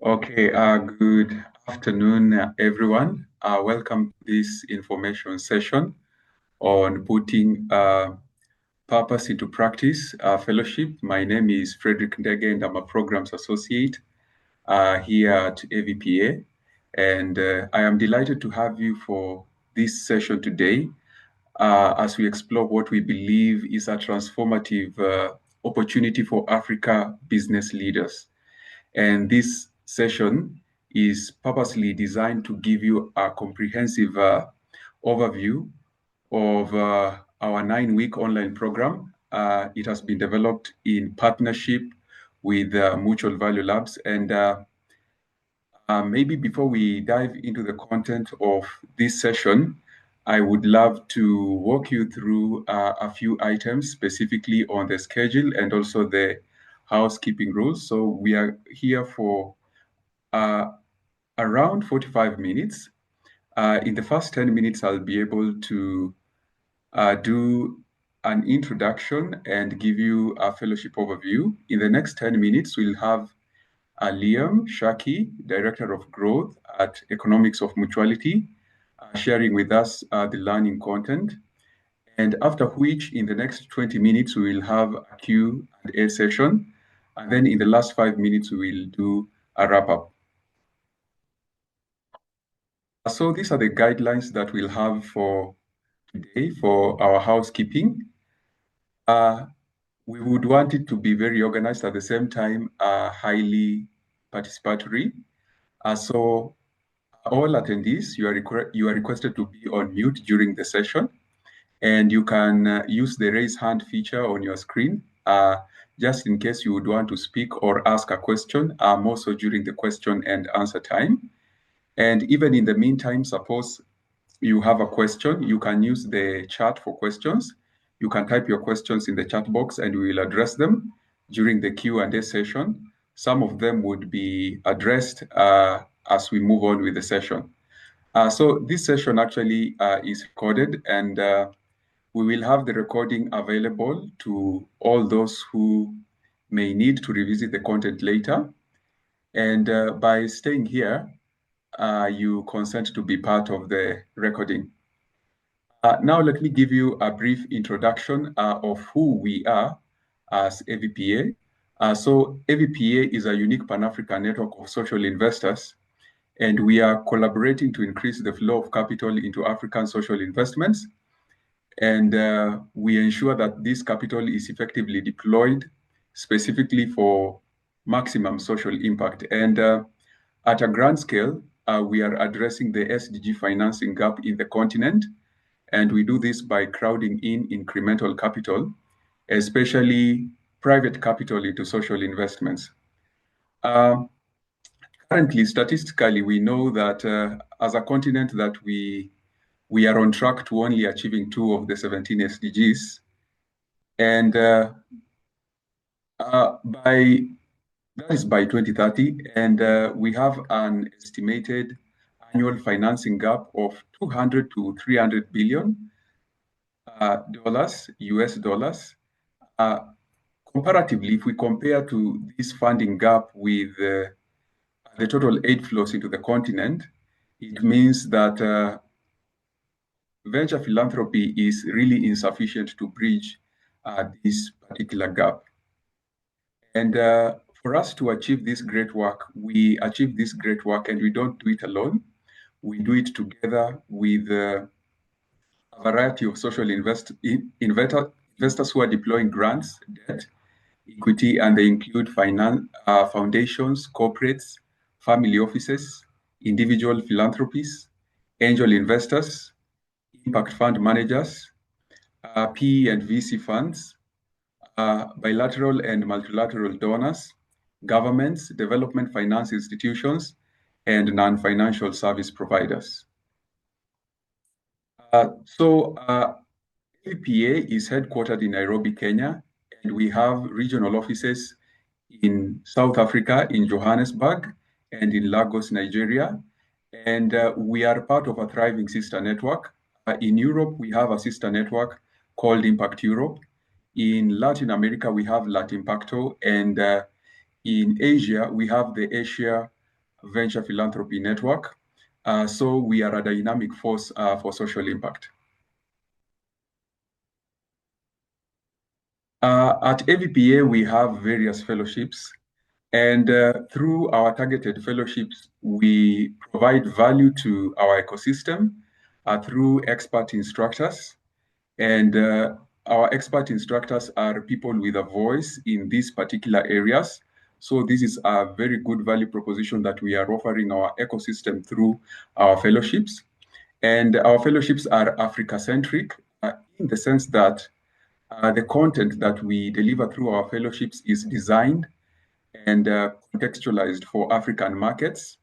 Okay, good afternoon, everyone. Welcome to this information session on putting purpose into practice fellowship. My name is Frederick Ndege, and I'm a programs associate here at AVPA. And I am delighted to have you for this session today as we explore what we believe is a transformative opportunity for Africa business leaders. And this session is purposely designed to give you a comprehensive overview of our 9-week online program. It has been developed in partnership with Mutual Value Labs. And maybe before we dive into the content of this session, I would love to walk you through a few items specifically on the schedule and also the housekeeping rules. So we are here for around 45 minutes. In the first 10 minutes, I'll be able to do an introduction and give you a fellowship overview. In the next 10 minutes, we'll have Liam Shaki, Director of Growth at Economics of Mutuality, sharing with us the learning content. And after which, in the next 20 minutes, we will have a Q&A session. And then in the last 5 minutes, we will do a wrap-up. So these are the guidelines that we'll have for today for our housekeeping. We would want it to be very organized at the same time, highly participatory. So all attendees, you are requested to be on mute during the session, and you can use the raise hand feature on your screen just in case you would want to speak or ask a question, more so during the question and answer time. And even in the meantime, suppose you have a question, you can use the chat for questions. You can type your questions in the chat box and we will address them during the Q&A session. Some of them would be addressed as we move on with the session. So this session actually is recorded, and we will have the recording available to all those who may need to revisit the content later. And by staying here, you consent to be part of the recording. Now, let me give you a brief introduction of who we are as AVPA. So AVPA is a unique Pan-African network of social investors, and we are collaborating to increase the flow of capital into African social investments. And we ensure that this capital is effectively deployed specifically for maximum social impact. And at a grand scale, we are addressing the SDG financing gap in the continent. And we do this by crowding in incremental capital, especially private capital into social investments. Currently, statistically, we know that as a continent that we are on track to only achieving 2 of the 17 SDGs. And that is by 2030. And we have an estimated annual financing gap of 200 to 300 billion US dollars. Comparatively, if we compare to this funding gap with the total aid flows into the continent, it means that venture philanthropy is really insufficient to bridge this particular gap. And for us to achieve this great work, we achieve this great work and we don't do it alone. We do it together with a variety of social investors who are deploying grants, debt, equity, and they include foundations, corporates, family offices, individual philanthropies, angel investors, impact fund managers, PE and VC funds, bilateral and multilateral donors, governments, development finance institutions, and non-financial service providers. AVPA is headquartered in Nairobi, Kenya, and we have regional offices in South Africa, in Johannesburg, and in Lagos, Nigeria. And we are part of a thriving sister network. In Europe, we have a sister network called Impact Europe. In Latin America, we have Latimpacto, and in Asia, we have the Asia venture philanthropy network. So we are a dynamic force for social impact. At AVPA, we have various fellowships, and through our targeted fellowships, we provide value to our ecosystem through expert instructors. And our expert instructors are people with a voice in these particular areas. So this is a very good value proposition that we are offering our ecosystem through our fellowships. And our fellowships are Africa-centric in the sense that the content that we deliver through our fellowships is designed and contextualized for African markets,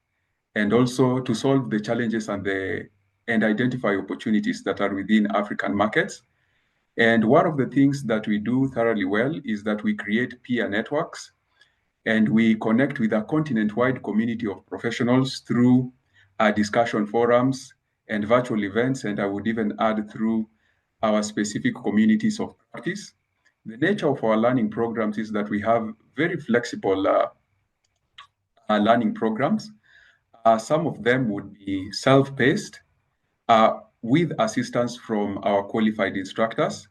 and also to solve the challenges and identify opportunities that are within African markets. And one of the things that we do thoroughly well is that we create peer networks and we connect with a continent-wide community of professionals through discussion forums and virtual events, and I would even add through our specific communities of practice. The nature of our learning programs is that we have very flexible learning programs. Some of them would be self-paced with assistance from our qualified instructors.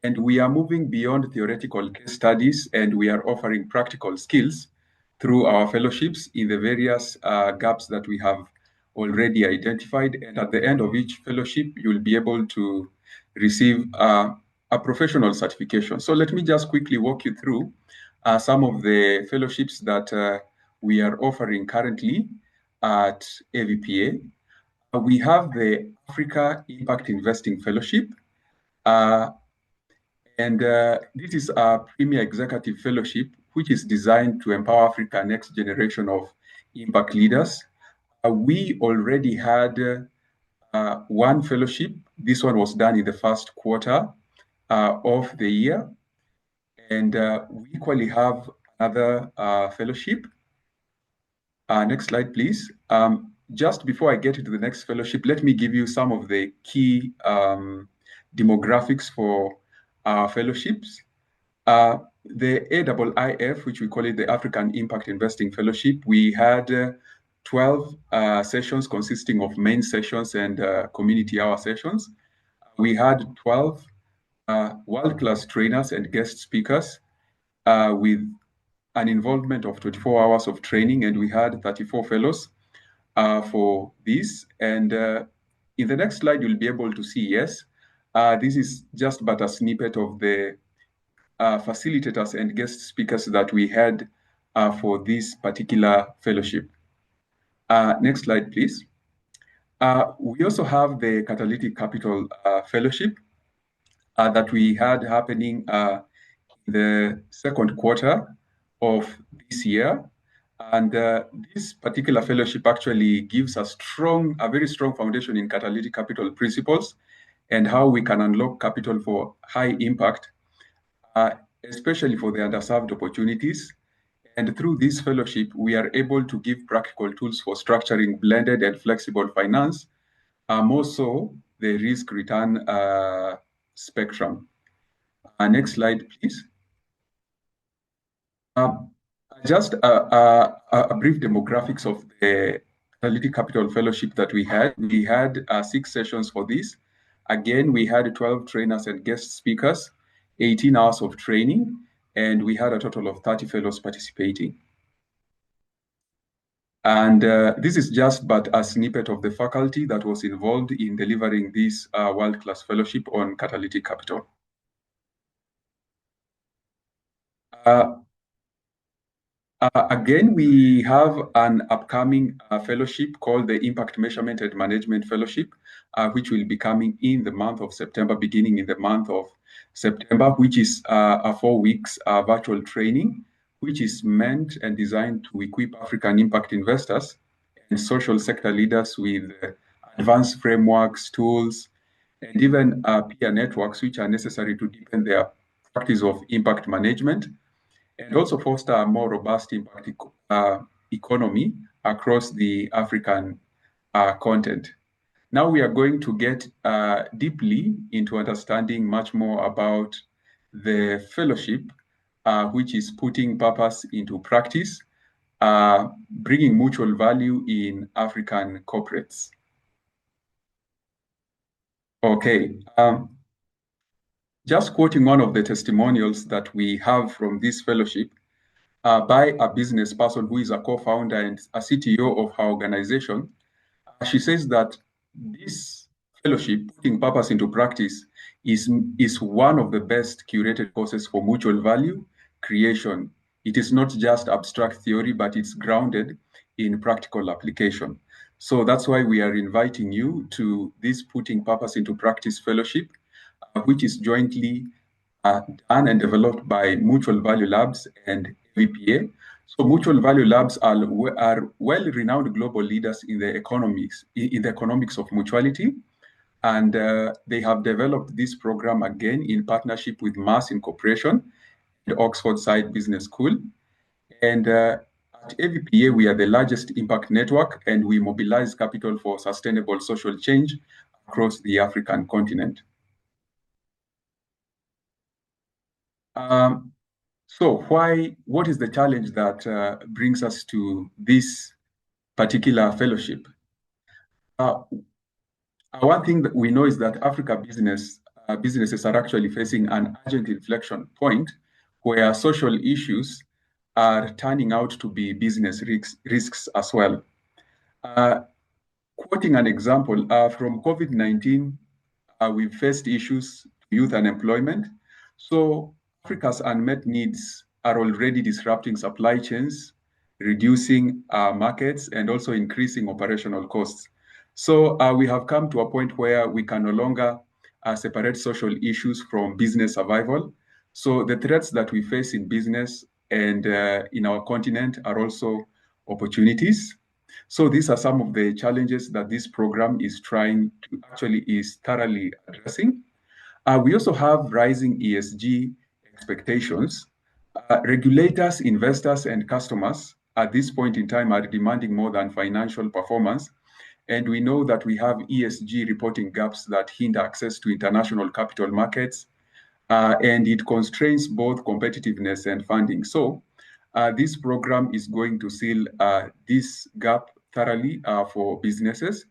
And we are moving beyond theoretical case studies, and we are offering practical skills through our fellowships in the various gaps that we have already identified. And at the end of each fellowship, you'll be able to receive a professional certification. So let me just quickly walk you through some of the fellowships that we are offering currently at AVPA. We have the Africa Impact Investing Fellowship. And this is a Premier Executive Fellowship, which is designed to empower Africa's next generation of impact leaders. We already had one fellowship. This one was done in the first quarter of the year. And we equally have another fellowship. Next slide, please. Just before I get into the next fellowship, let me give you some of the key demographics for our fellowships. The AIIF, which we call it the African Impact Investing Fellowship, we had 12 sessions consisting of main sessions and community hour sessions. We had 12 world-class trainers and guest speakers with an involvement of 24 hours of training, and we had 34 fellows for this. And in the next slide, you'll be able to see, yes, this is just but a snippet of the facilitators and guest speakers that we had for this particular fellowship. Next slide, please. We also have the Catalytic Capital Fellowship that we had happening in the second quarter of this year. And this particular fellowship actually gives a very strong foundation in catalytic capital principles and how we can unlock capital for high impact, especially for the underserved opportunities. And through this fellowship, we are able to give practical tools for structuring blended and flexible finance, more so the risk-return spectrum. Next slide, please. Just a brief demographics of the Catalytic Capital Fellowship that we had. We had 6 sessions for this. Again, we had 12 trainers and guest speakers, 18 hours of training, and we had a total of 30 fellows participating. And this is just but a snippet of the faculty that was involved in delivering this world-class fellowship on catalytic capital. Again, we have an upcoming fellowship called the Impact Measurement and Management Fellowship, which will be coming in the month of September, beginning in the month of September, which is a 4 weeks virtual training, which is meant and designed to equip African impact investors and social sector leaders with advanced frameworks, tools, and even peer networks, which are necessary to deepen their practice of impact management, and also foster a more robust impact economy across the African continent. Now we are going to get deeply into understanding much more about the fellowship, which is putting purpose into practice. bringing mutual value in African corporates. Okay. Just quoting one of the testimonials that we have from this fellowship by a business person who is a co-founder and a CTO of her organization. She says that this fellowship, putting purpose into practice, is one of the best curated courses for mutual value creation. It is not just abstract theory, but it's grounded in practical application. So that's why we are inviting you to this Putting Purpose into Practice fellowship, which is jointly done and developed by Mutual Value Labs and VPA. So Mutual Value Labs are well-renowned global leaders in the economics of mutuality, and they have developed this program again in partnership with Mass Incorporation and Oxford Side Business School. And at AVPA, we are the largest impact network, and we mobilize capital for sustainable social change across the African continent. So what is the challenge that brings us to this particular fellowship? One thing that we know is that businesses are actually facing an urgent inflection point where social issues are turning out to be business risks as well. Quoting an example, from COVID-19, we've faced issues, youth unemployment. So Africa's unmet needs are already disrupting supply chains, reducing markets, and also increasing operational costs. So we have come to a point where we can no longer separate social issues from business survival. So the threats that we face in business and in our continent are also opportunities. So these are some of the challenges that this program is thoroughly addressing. We also have rising ESG expectations. Regulators, investors, and customers at this point in time are demanding more than financial performance. And we know that we have ESG reporting gaps that hinder access to international capital markets, and it constrains both competitiveness and funding. So this program is going to seal this gap thoroughly for businesses.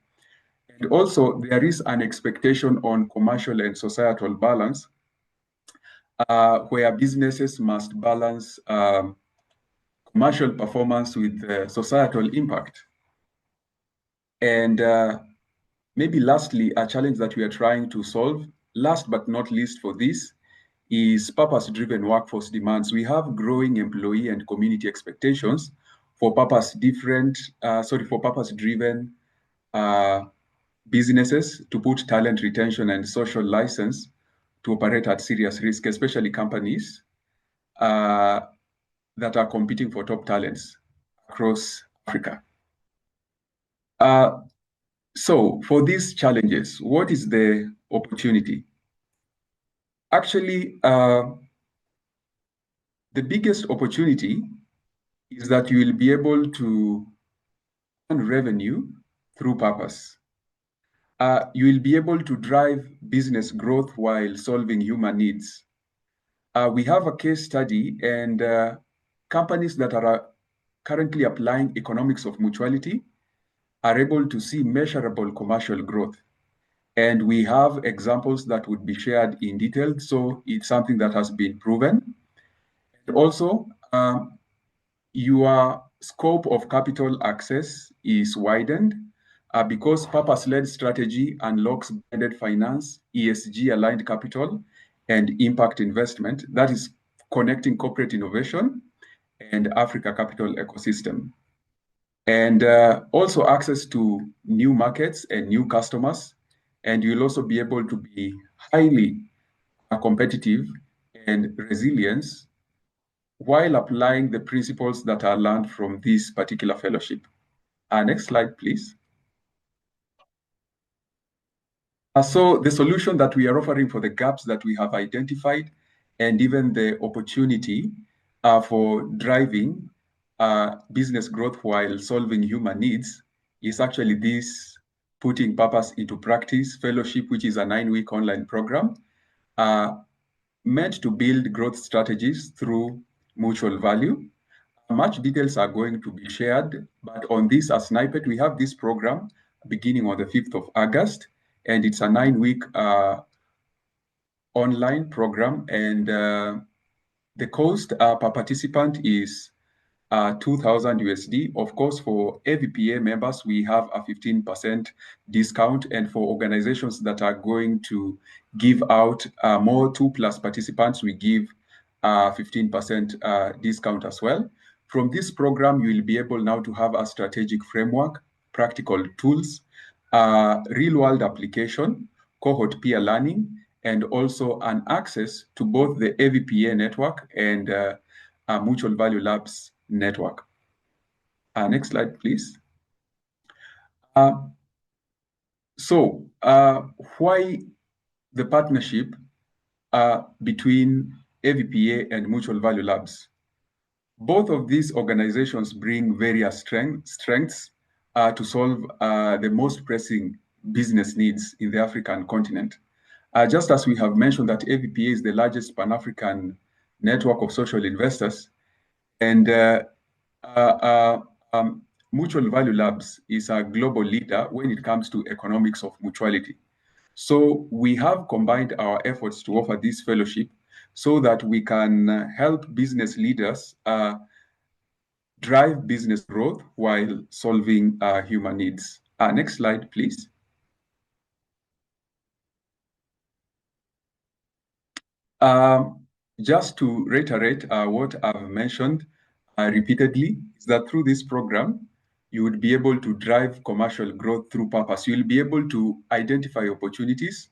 And also, there is an expectation on commercial and societal balance, where businesses must balance commercial performance with societal impact. And maybe lastly, a challenge that we are trying to solve, last but not least for this, is purpose-driven workforce demands. We have growing employee and community expectations for purpose-driven businesses to put talent retention and social license to operate at serious risk, especially companies that are competing for top talents across Africa. So for these challenges, what is the opportunity? Actually, the biggest opportunity is that you will be able to earn revenue through purpose. You will be able to drive business growth while solving human needs. We have a case study, and companies that are currently applying economics of mutuality are able to see measurable commercial growth. And we have examples that would be shared in detail. So it's something that has been proven. And also, your scope of capital access is widened because purpose-led strategy unlocks blended finance, ESG-aligned capital, and impact investment. That is connecting corporate innovation and Africa capital ecosystem. And also access to new markets and new customers. And you'll also be able to be highly competitive and resilient while applying the principles that are learned from this particular fellowship. Next slide, please. So the solution that we are offering for the gaps that we have identified and even the opportunity for driving business growth while solving human needs is actually this Putting Purpose into Practice fellowship, which is a 9-week online program meant to build growth strategies through mutual value. Much details are going to be shared, but on this as SNIPET, we have this program beginning on the 5th of August, and it's a 9-week online program, and the cost per participant is 2,000 USD. Of course, for AVPA members, we have a 15% discount, and for organizations that are going to give out more 2+ participants, we give 15% discount as well. From this program, you will be able now to have a strategic framework, practical tools, real-world application, cohort peer learning, and also an access to both the AVPA network and Mutual Value Labs network. Next slide, please. Why the partnership between AVPA and Mutual Value Labs? Both of these organizations bring various strengths to solve the most pressing business needs in the African continent. Just as we have mentioned that AVPA is the largest Pan-African network of social investors, and Mutual Value Labs is a global leader when it comes to economics of mutuality. So we have combined our efforts to offer this fellowship so that we can help business leaders drive business growth while solving human needs. Next slide, please. Just to reiterate what I've mentioned repeatedly, is that through this program, you would be able to drive commercial growth through purpose. You'll be able to identify opportunities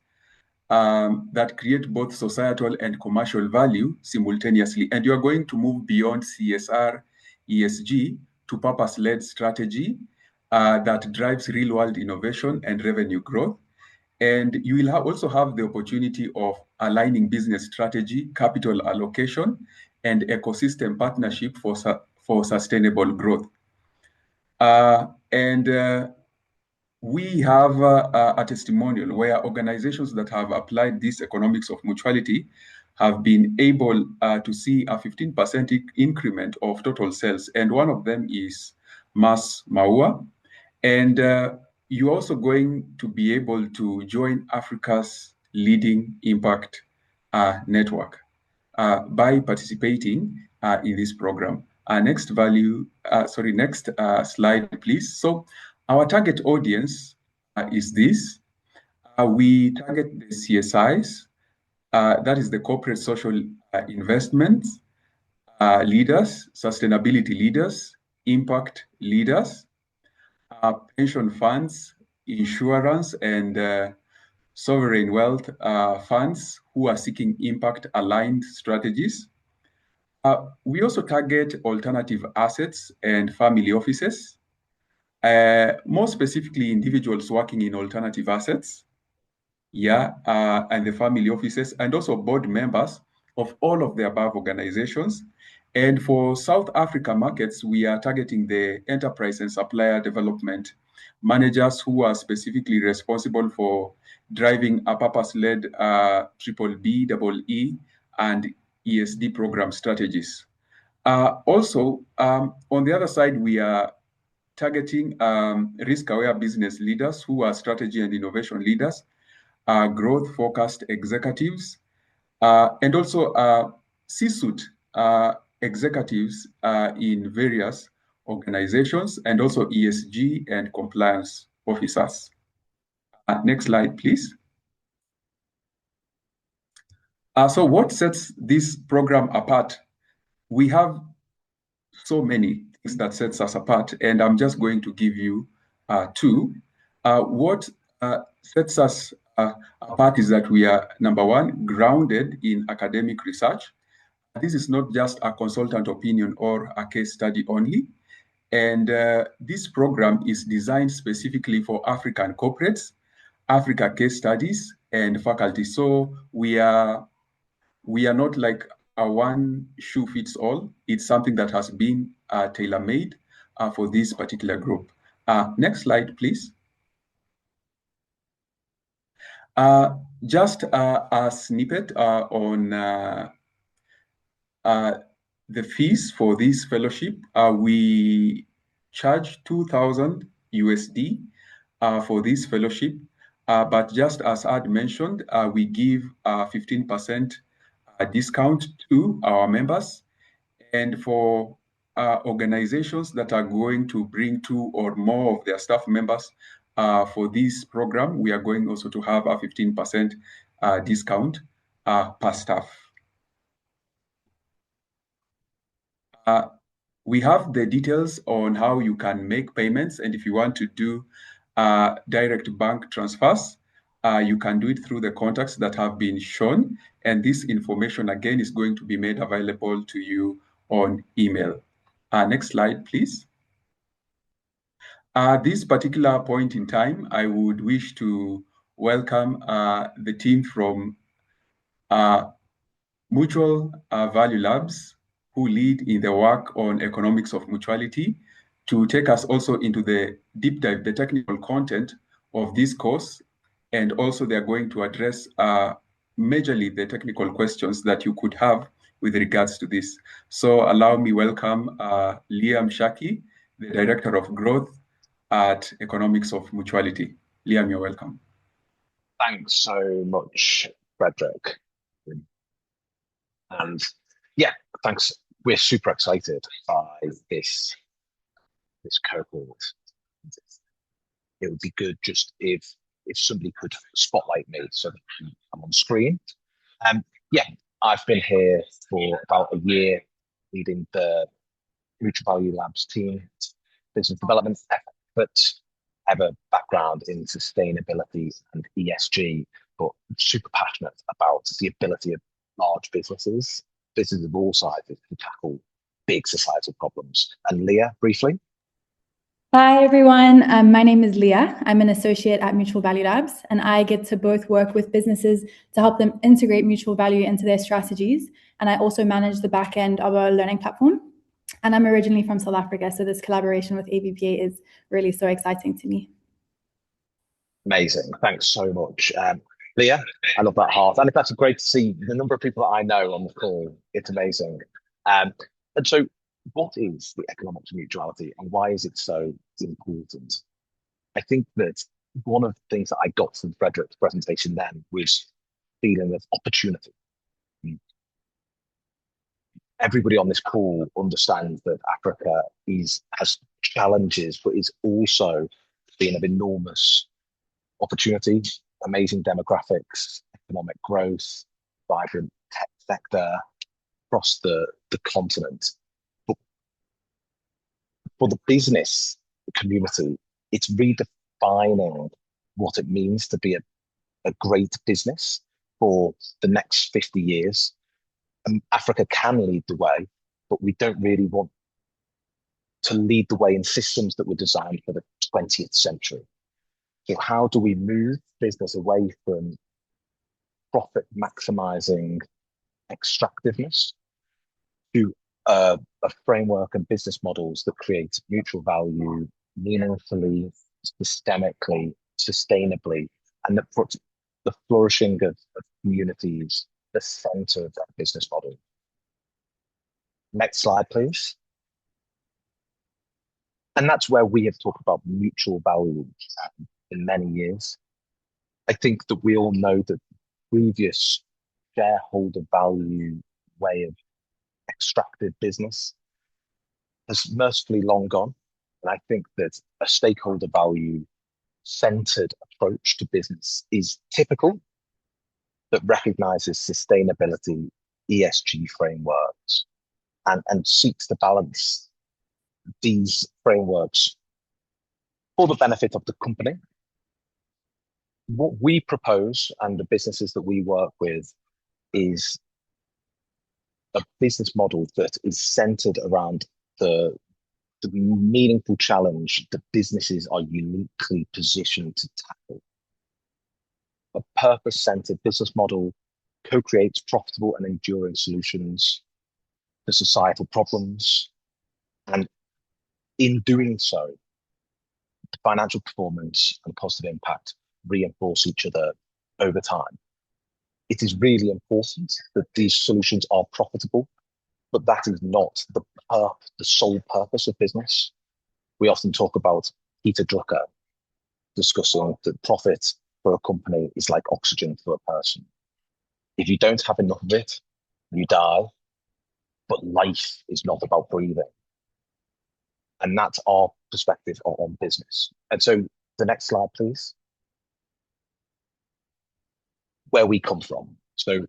that create both societal and commercial value simultaneously. And you're going to move beyond CSR, ESG to purpose-led strategy that drives real-world innovation and revenue growth. And you will also have the opportunity of aligning business strategy, capital allocation, and ecosystem partnership for sustainable growth. We have a testimonial where organizations that have applied this economics of mutuality have been able to see a 15% increment of total sales. And one of them is Mars Maua. And you're also going to be able to join Africa's leading impact network by participating in this program. Next slide, please. So our target audience is this. We target the CSIs, that is the corporate social investments leaders, sustainability leaders, impact leaders, pension funds, insurance, and sovereign wealth funds who are seeking impact-aligned strategies. We also target alternative assets and family offices, more specifically individuals working in alternative assets, and the family offices, and also board members of all of the above organizations. And for South Africa markets, we are targeting the enterprise and supplier development managers who are specifically responsible for driving a purpose-led BBBEE and ESD program strategies. Also, on the other side, we are targeting risk-aware business leaders who are strategy and innovation leaders, growth-focused executives, and also C-suite executives in various organizations, and also ESG and compliance officers. Next slide, please. So what sets this program apart? We have so many things that sets us apart, and I'm just going to give you two. What sets us apart is that we are, number one, grounded in academic research. This is not just a consultant opinion or a case study only. And this program is designed specifically for African corporates, Africa case studies, and faculty. So we are not like a one shoe fits all. It's something that has been tailor-made for this particular group. Next slide, please. Just a snippet on the fees for this fellowship, we charge 2,000 USD for this fellowship. But just as I'd mentioned, we give 15% discount to our members. And for organizations that are going to bring two or more of their staff members for this program, we are going also to have a 15% discount per staff. We have the details on how you can make payments, and if you want to do direct bank transfers, you can do it through the contacts that have been shown, and this information again is going to be made available to you on email. Next slide, please. At this particular point in time, I would wish to welcome the team from Mutual Value Labs, who lead in the work on economics of mutuality, to take us also into the deep dive, the technical content of this course. And also they're going to address majorly the technical questions that you could have with regards to this. So allow me welcome Liam Shaki, the Director of Growth at Economics of Mutuality. Liam, you're welcome. Thanks so much, Frederick. And yeah, thanks. We're super excited by this cohort. It would be good just if somebody could spotlight me so that I'm on screen. Yeah, I've been here for about a year leading the Mutual Value Labs team, business development efforts. I have a background in sustainability and ESG, but I'm super passionate about the ability of large businesses of all sizes, to tackle big societal problems. And Leah, briefly. Hi, everyone. My name is Leah. I'm an associate at Mutual Value Labs, and I get to both work with businesses to help them integrate mutual value into their strategies. And I also manage the back end of our learning platform. And I'm originally from South Africa, so this collaboration with AVPA is really so exciting to me. Amazing. Thanks so much. Leah, I love that heart. And that's great to see the number of people that I know on the call. It's amazing. And so what is the economics of mutuality and why is it so important? I think that one of the things that I got from Frederick's presentation then was feeling of opportunity. Everybody on this call understands that Africa has challenges, but is also being of enormous opportunity, amazing demographics, economic growth, vibrant tech sector across the continent. But for the business community, it's redefining what it means to be a great business for the next 50 years. Africa can lead the way, but we don't really want to lead the way in systems that were designed for the 20th century. So how do we move business away from profit maximizing extractiveness to a framework and business models that create mutual value meaningfully, systemically, sustainably, and that puts the flourishing of communities the center of that business model. Next slide, please. And that's where we have talked about mutual value in many years. I think that we all know that the previous shareholder value way of extractive business has mercifully long gone. And I think that a stakeholder value centered approach to business is typical, that recognizes sustainability, ESG frameworks, and seeks to balance these frameworks for the benefit of the company. What we propose and the businesses that we work with is a business model that is centered around the meaningful challenge that businesses are uniquely positioned to tackle. A purpose-centered business model co-creates profitable and enduring solutions to societal problems. And in doing so, the financial performance and positive impact reinforce each other over time. It is really important that these solutions are profitable but that is not the sole purpose of business. We often talk about Peter Drucker discussing that profit for a company is like oxygen for a person. If you don't have enough of it, you die, but life is not about breathing. And that's our perspective on business. And so the next slide, please. Where we come from. So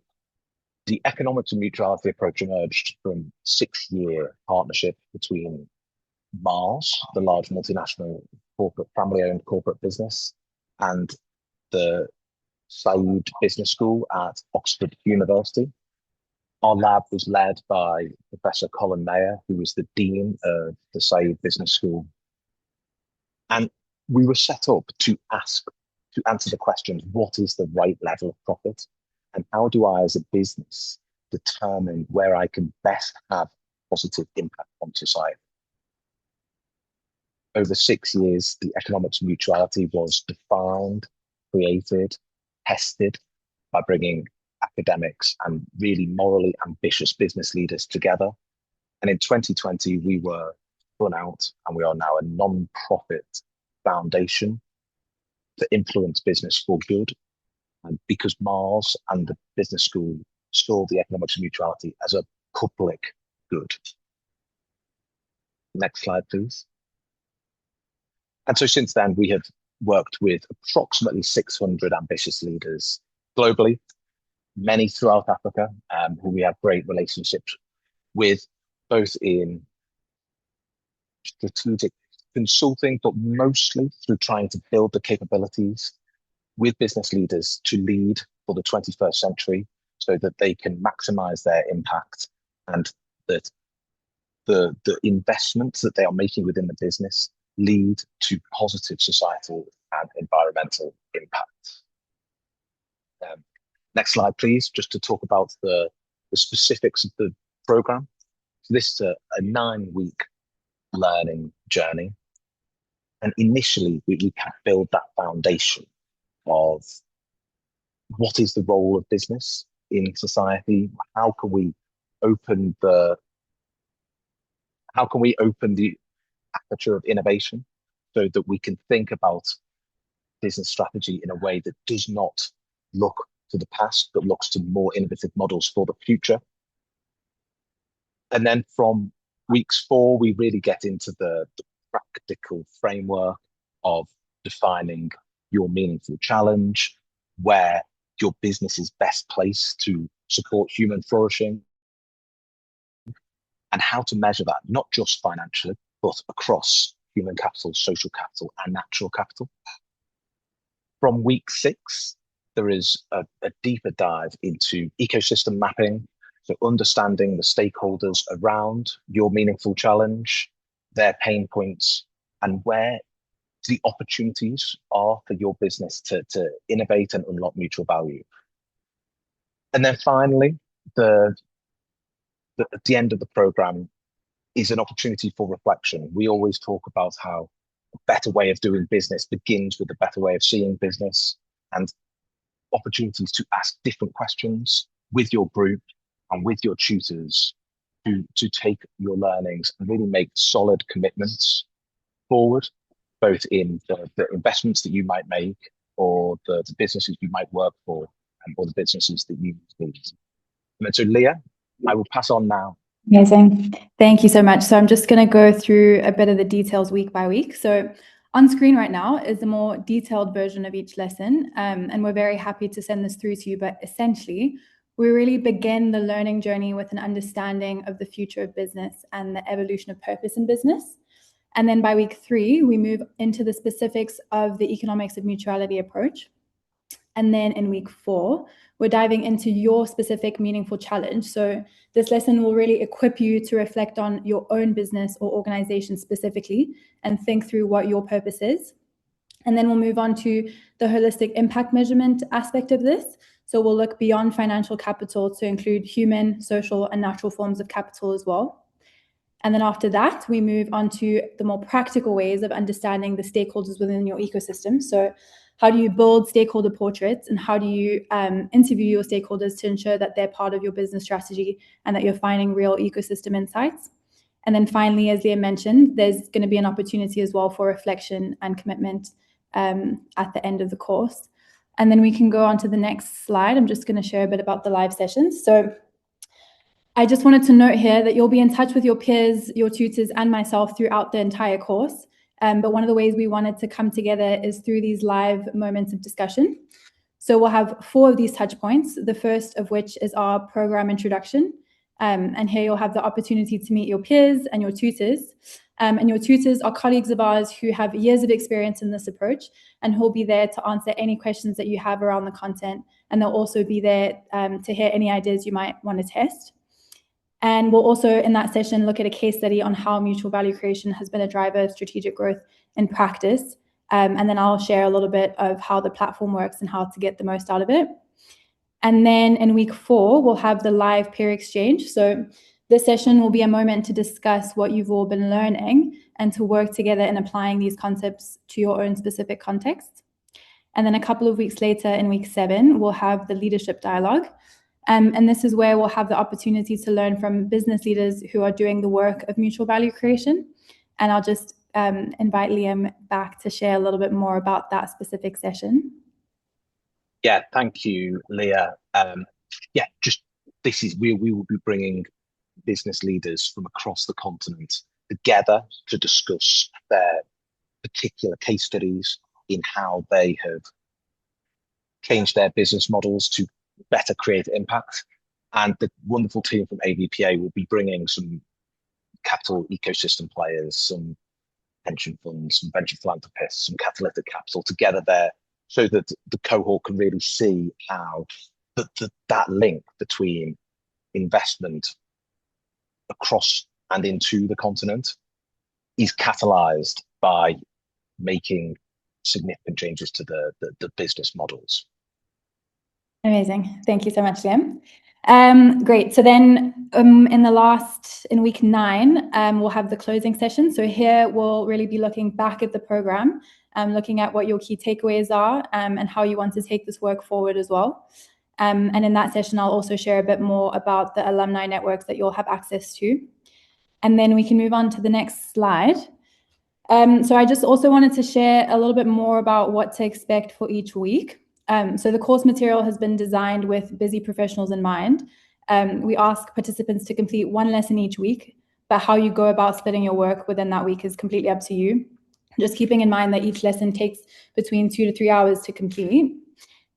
the economics of mutuality approach emerged from a 6-year partnership between Mars, the large multinational corporate, family-owned corporate business, and the Saïd Business School at Oxford University. Our lab was led by Professor Colin Mayer, who was the Dean of the Saïd Business School. And we were set up to answer the question, what is the right level of profit? And how do I, as a business, determine where I can best have positive impact on society? Over 6 years, the economics of mutuality was defined, created, tested by bringing academics and really morally ambitious business leaders together. And in 2020, we were spun out, and we are now a non-profit foundation to influence business for good. And because Mars and the business school saw the economics of mutuality as a public good. Next slide, please. And so since then, we have worked with approximately 600 ambitious leaders globally, many throughout Africa, who we have great relationships with, both in strategic consulting, but mostly through trying to build the capabilities with business leaders to lead for the 21st century so that they can maximize their impact, and that the investments that they are making within the business lead to positive societal and environmental impact. Next slide, please, just to talk about the specifics of the program. So this is a 9-week learning journey. And initially, we can build that foundation of what is the role of business in society? How can we open the aperture of innovation so that we can think about business strategy in a way that does not look to the past, but looks to more innovative models for the future? And then from weeks 4, we really get into the practical framework of defining your meaningful challenge, where your business is best placed to support human flourishing, and how to measure that, not just financially, but across human capital, social capital, and natural capital. From week 6, there is a deeper dive into ecosystem mapping, so understanding the stakeholders around your meaningful challenge, their pain points, and where the opportunities are for your business to innovate and unlock mutual value. And then finally, at the end of the program is an opportunity for reflection. We always talk about how a better way of doing business begins with a better way of seeing business, and opportunities to ask different questions with your group and with your tutors to take your learnings and really make solid commitments forward, both in the investments that you might make, or the businesses you might work for, or the businesses that you lead. And so, Leah, I will pass on now. Amazing. Thank you so much. So I'm just going to go through a bit of the details week by week. So on screen right now is a more detailed version of each lesson, and we're very happy to send this through to you. But essentially, we really begin the learning journey with an understanding of the future of business and the evolution of purpose in business. And then by week 3, we move into the specifics of the economics of mutuality approach. And then in week 4, we're diving into your specific meaningful challenge. So this lesson will really equip you to reflect on your own business or organization specifically and think through what your purpose is. And then we'll move on to the holistic impact measurement aspect of this. So we'll look beyond financial capital to include human, social, and natural forms of capital as well. And then after that, we move on to the more practical ways of understanding the stakeholders within your ecosystem. So how do you build stakeholder portraits, and how do you interview your stakeholders to ensure that they're part of your business strategy and that you're finding real ecosystem insights. And then finally, as Leah mentioned, there's going to be an opportunity as well for reflection and commitment at the end of the course. And then we can go on to the next slide. I'm just going to share a bit about the live sessions. So I just wanted to note here that you'll be in touch with your peers, your tutors, and myself throughout the entire course. But one of the ways we wanted to come together is through these live moments of discussion. So we'll have 4 of these touch points, the first of which is our program introduction. And here you'll have the opportunity to meet your peers and your tutors. And your tutors are colleagues of ours who have years of experience in this approach, and who'll be there to answer any questions that you have around the content. And they'll also be there to hear any ideas you might want to test. And we'll also, in that session, look at a case study on how mutual value creation has been a driver of strategic growth in practice. And then I'll share a little bit of how the platform works and how to get the most out of it. And then in week 4, we'll have the live peer exchange. So this session will be a moment to discuss what you've all been learning and to work together in applying these concepts to your own specific contexts. And then a couple of weeks later, in week 7, we'll have the leadership dialogue. And this is where we'll have the opportunity to learn from business leaders who are doing the work of mutual value creation. And I'll just invite Liam back to share a little bit more about that specific session. Yeah, thank you, Leah. We will be bringing business leaders from across the continent together to discuss their particular case studies in how they have changed their business models to better create impact. And the wonderful team from AVPA will be bringing some capital ecosystem players, some pension funds, some venture philanthropists, some catalytic capital together there, so that the cohort can really see how that link between investment across and into the continent is catalyzed by making significant changes to the business models. Amazing. Thank you so much, Liam. Great. So then in week 9, we'll have the closing session. So here we'll really be looking back at the program, looking at what your key takeaways are and how you want to take this work forward as well. And in that session, I'll also share a bit more about the alumni networks that you'll have access to. And then we can move on to the next slide. So I just also wanted to share a little bit more about what to expect for each week. So the course material has been designed with busy professionals in mind. We ask participants to complete 1 lesson each week, but how you go about splitting your work within that week is completely up to you. Just keeping in mind that each lesson takes between 2 to 3 hours to complete.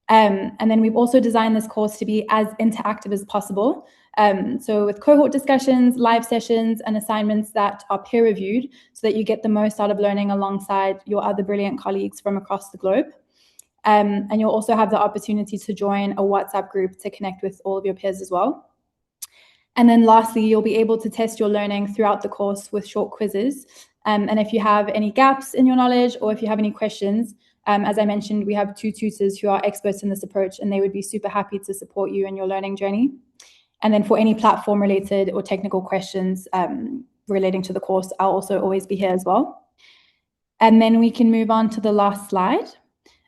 And then we've also designed this course to be as interactive as possible. So with cohort discussions, live sessions, and assignments that are peer reviewed, so that you get the most out of learning alongside your other brilliant colleagues from across the globe. And you'll also have the opportunity to join a WhatsApp group to connect with all of your peers as well. And then lastly, you'll be able to test your learning throughout the course with short quizzes. And if you have any gaps in your knowledge, or if you have any questions, as I mentioned, we have 2 tutors who are experts in this approach, and they would be super happy to support you in your learning journey. And then for any platform related or technical questions relating to the course, I'll also always be here as well. And then we can move on to the last slide.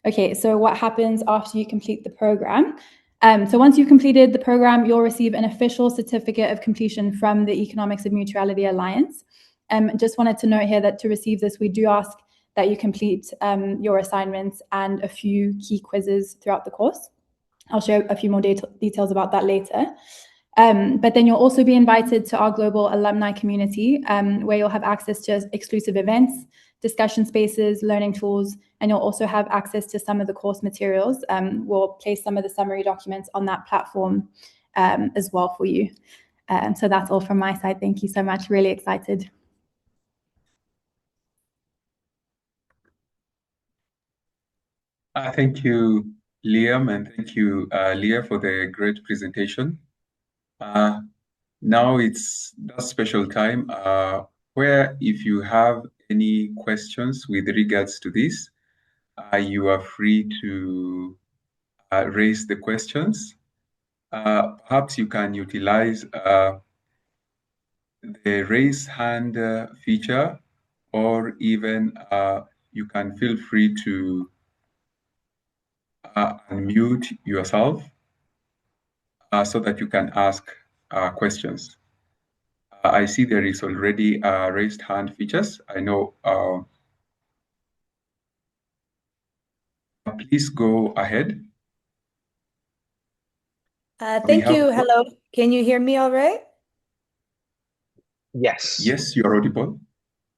Okay, so what happens after you complete the program? So once you've completed the program, you'll receive an official certificate of completion from the Economics of Mutuality Alliance. Just wanted to note here that to receive this, we do ask that you complete your assignments and a few key quizzes throughout the course. I'll share a few more details about that later. But then you'll also be invited to our global alumni community, where you'll have access to exclusive events, discussion spaces, learning tools, and you'll also have access to some of the course materials. We'll place some of the summary documents on that platform as well for you. So that's all from my side. Thank you so much. Really excited. Thank you, Liam, and thank you, Leah, for the great presentation. Now it's that special time where if you have any questions with regards to this, you are free to raise the questions. Perhaps you can utilize the raise hand feature, or even you can feel free to unmute yourself so that you can ask questions. I see there is already raised hand features. I know. Please go ahead. Thank you. Hello. Can you hear me all right? Yes. Yes, you're audible.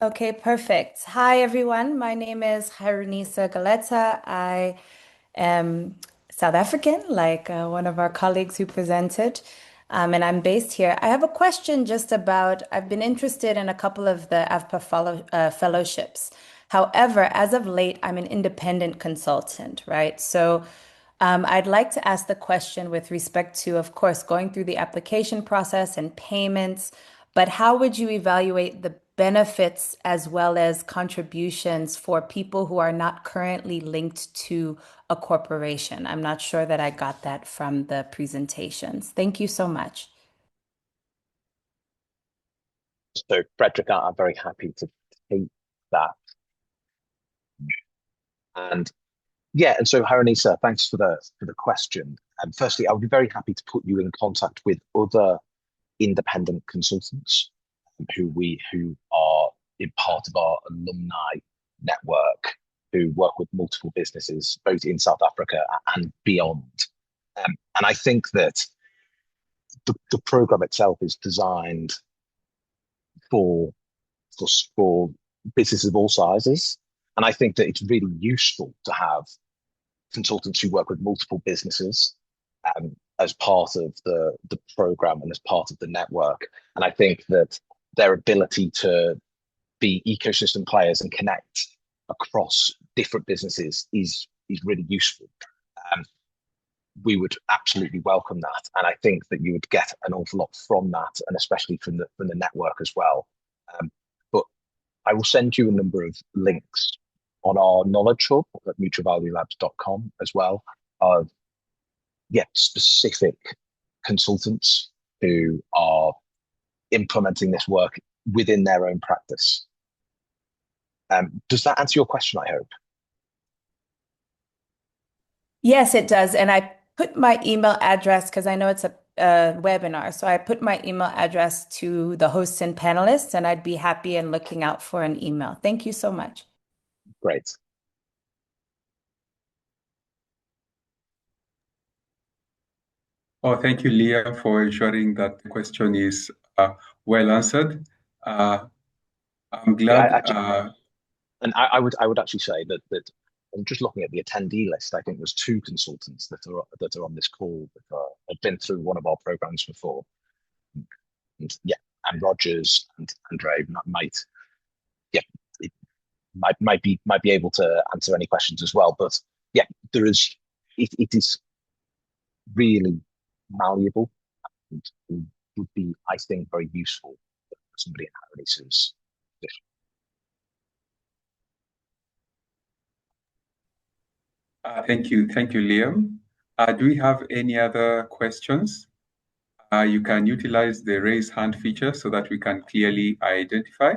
Okay, perfect. Hi, everyone. My name is Haronisa Galeta. I am South African, like one of our colleagues who presented, and I'm based here. I have a question just about, I've been interested in a couple of the AFPA fellowships. However, as of late, I'm an independent consultant, right? So I'd like to ask the question with respect to, of course, going through the application process and payments, but how would you evaluate the benefits as well as contributions for people who are not currently linked to a corporation? I'm not sure that I got that from the presentations. Thank you so much. So, Frederick, I'm very happy to take that. And yeah, and so Haronisa, thanks for the question. And firstly, I would be very happy to put you in contact with other independent consultants who are in part of our alumni network, who work with multiple businesses both in South Africa and beyond. And I think that the program itself is designed for businesses of all sizes, and I think that it's really useful to have consultants who work with multiple businesses as part of the program and as part of the network. And I think that their ability to be ecosystem players and connect across different businesses is really useful. We would absolutely welcome that, and I think that you would get an awful lot from that, and especially from the network as well. But I will send you a number of links on our knowledge hub at mutualvaluelabs.com as well of specific consultants who are implementing this work within their own practice. Does that answer your question, I hope? Yes, it does. And I put my email address because I know it's a webinar. So I put my email address to the hosts and panelists, and I'd be happy and looking out for an email. Thank you so much. Great. Oh, thank you, Leah, for ensuring that the question is well answered. I'm glad. And I would actually say that I'm just looking at the attendee list. I think there's 2 consultants that are on this call that have been through one of our programs before. And Rogers and Andre might be able to answer any questions as well. But it is really malleable and would be, I think, very useful for somebody in Harris's position. Thank you, Liam. Do we have any other questions? You can utilize the raise hand feature so that we can clearly identify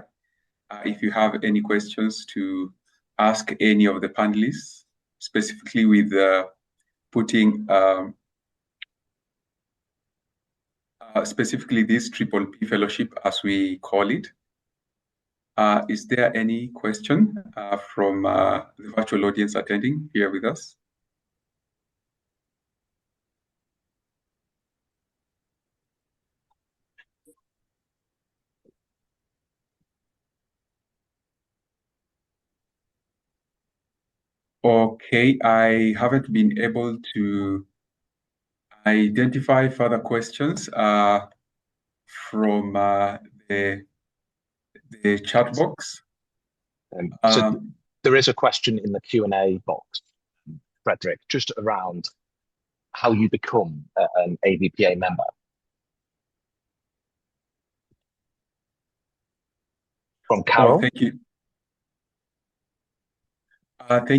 if you have any questions to ask any of the panelists, specifically with putting specifically this PPP fellowship, as we call it. Is there any question from the virtual audience attending here with us? Okay, I haven't been able to identify further questions from the chat box. So there is a question in the Q&A box, Frederick, just around how you become an AVPA member. From Carol. Oh, thank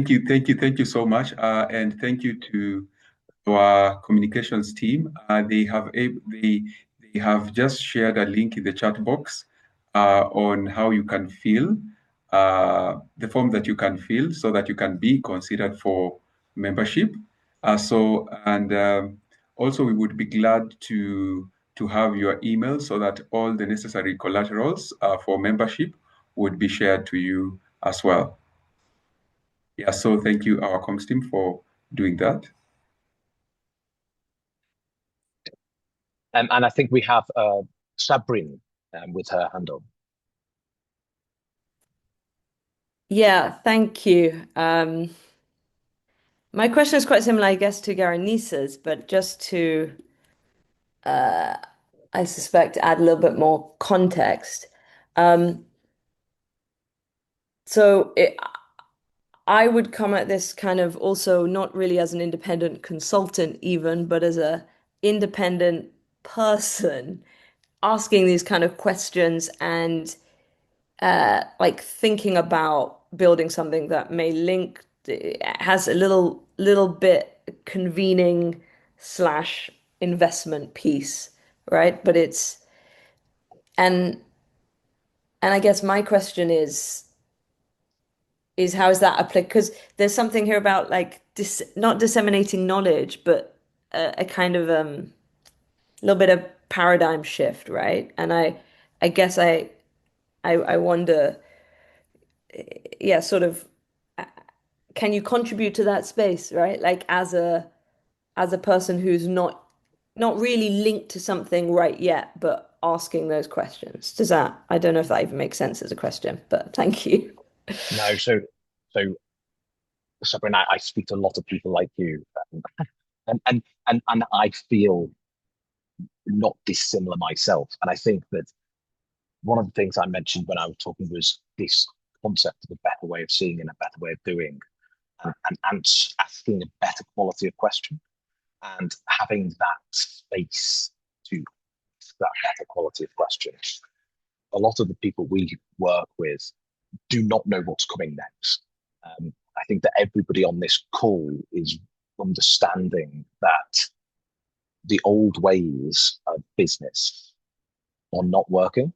you. Thank you so much, and thank you to our communications team. They have just shared a link in the chat box on how you can fill the form that you can fill so that you can be considered for membership. Also, we would be glad to have your email so that all the necessary collaterals for membership would be shared to you as well. Yeah, so thank you, our comms team, for doing that. And I think we have Sabrin with her hand up. Yeah, thank you. My question is quite similar, I guess, to Garanisa's, but just to, I suspect, add a little bit more context. I would come at this kind of also not really as an independent consultant even, but as a independent person asking these kind of questions and like thinking about building something that may link has a little bit convening slash investment piece, right? But it's and I guess my question is how is that applicable? Because there's something here about like not disseminating knowledge, but a kind of little bit of paradigm shift, right? And I guess I wonder, yeah, sort of, can you contribute to that space, right? Like as a person who's not really linked to something right yet, but asking those questions. Does that? I don't know if that even makes sense as a question, but thank you. No, so Sabrina, I speak to a lot of people like you, and I feel not dissimilar myself. And I think that one of the things I mentioned when I was talking was this concept of a better way of seeing and a better way of doing, and asking a better quality of question, and having that space to ask that better quality of question. A lot of the people we work with do not know what's coming next. I think that everybody on this call is understanding that the old ways of business are not working,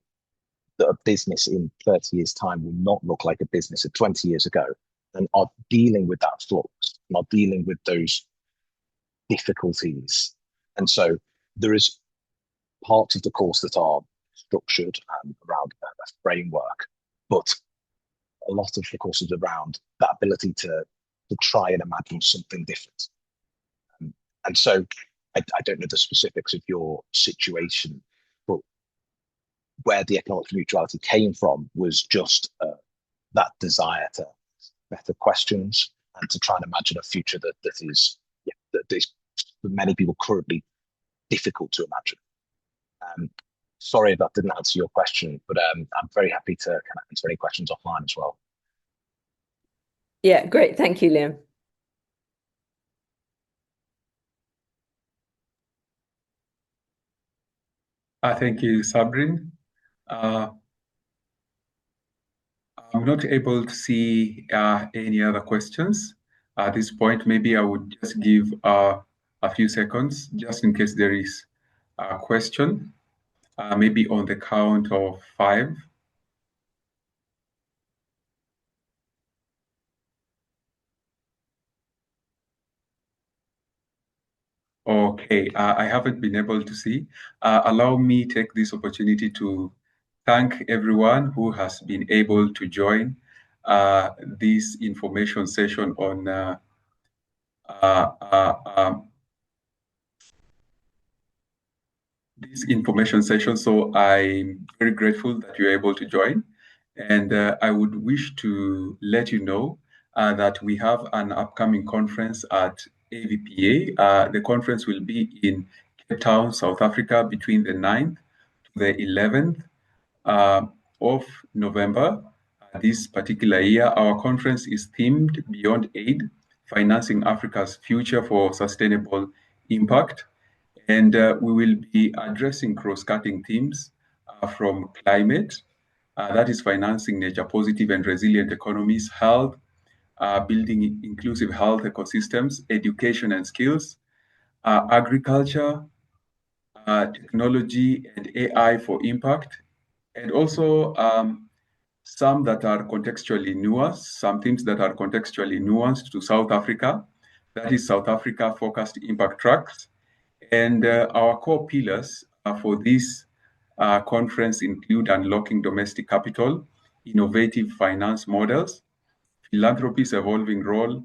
that a business in 30 years' time will not look like a business of 20 years ago, and are dealing with that flux, and are dealing with those difficulties. And so there is parts of the course that are structured around a framework, but a lot of the courses around that ability to try and imagine something different. And so I don't know the specifics of your situation, but where the economic mutuality came from was just that desire to better questions and to try and imagine a future that is for many people currently difficult to imagine. Sorry if that didn't answer your question, but I'm very happy to kind of answer any questions offline as well. Yeah, great. Thank you, Liam. Thank you, Sabrin. I'm not able to see any other questions at this point. Maybe I would just give a few seconds just in case there is a question, maybe on the count of 5. Okay, I haven't been able to see. Allow me take this opportunity to thank everyone who has been able to join this information session on this information session. So I'm very grateful that you're able to join. And I would wish to let you know that we have an upcoming conference at AVPA. The conference will be in Cape Town, South Africa, between the 9th to the 11th of November. This particular year, our conference is themed Beyond Aid, Financing Africa's Future for Sustainable Impact. And we will be addressing cross-cutting themes from climate, that is financing nature positive and resilient economies, health, building inclusive health ecosystems, education and skills, agriculture, technology and AI for impact, and also some that are contextually nuanced, some themes that are contextually nuanced to South Africa, that is South Africa Focused Impact Tracks. And our core pillars for this conference include unlocking domestic capital, innovative finance models, philanthropy's evolving role,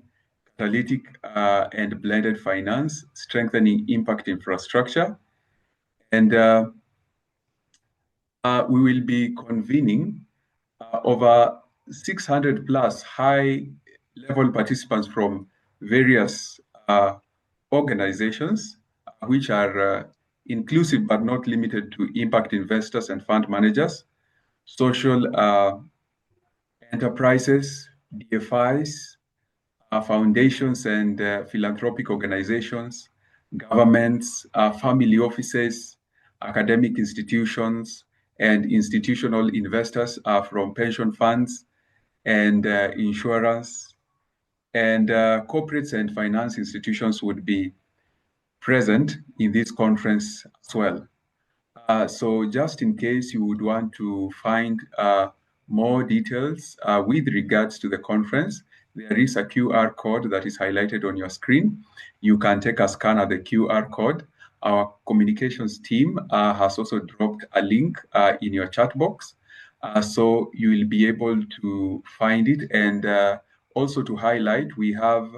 catalytic and blended finance, strengthening impact infrastructure. And we will be convening over 600 plus high-level participants from various organizations, which are inclusive but not limited to impact investors and fund managers, social enterprises, DFIs, foundations and philanthropic organizations, governments, family offices, academic institutions, and institutional investors from pension funds and insurance. And corporates and finance institutions would be present in this conference as well. So just in case you would want to find more details with regards to the conference, there is a QR code that is highlighted on your screen. You can take a scan of the QR code. Our communications team has also dropped a link in your chat box. So you will be able to find it. And also to highlight, we have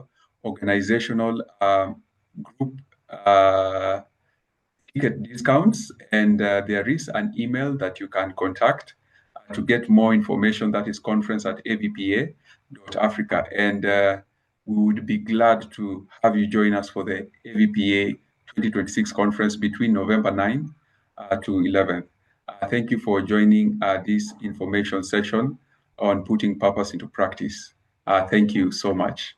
organizational group ticket discounts, and there is an email that you can contact to get more information. That is conference@avpa.africa, and we would be glad to have you join us for the AVPA 2026 conference between November 9 to 11. Thank you for joining this information session on putting purpose into practice. Thank you so much.